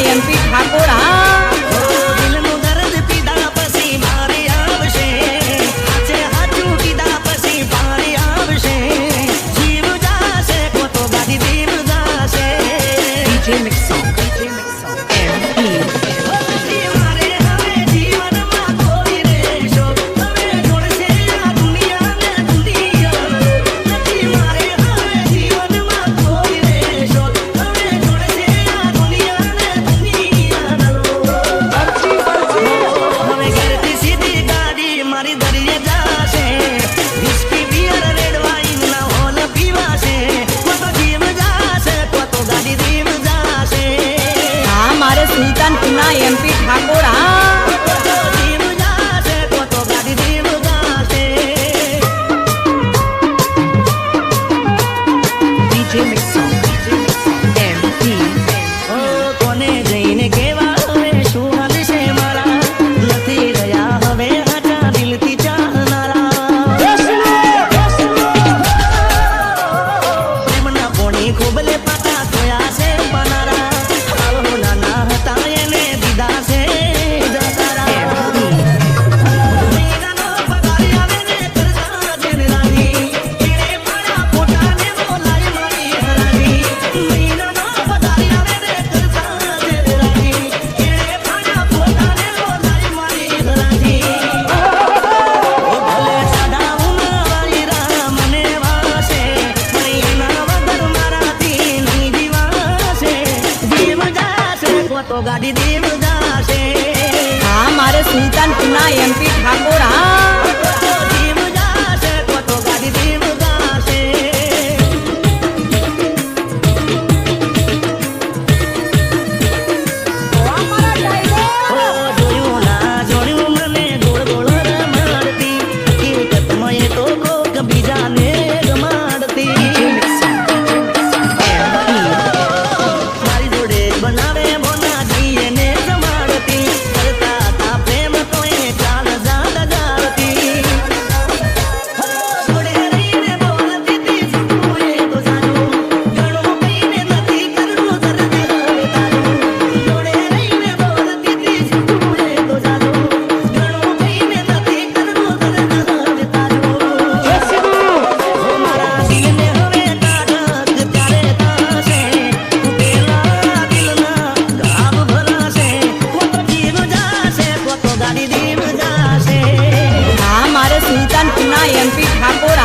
MP Thakur तो गाड़ी देव जासे हाँ मारे सुल्तानपुर ना एमपी ठाकुर देव जासे तो गाड़ी देव जासे जोड़ू ना जोड़ू मने गोड़ गोड़ रमाड़ती हकीकत में तो कोक बीजाने गमाड़ती मारी जोड़े बनावे सुल्तानपुर ना एमपी ठाकुर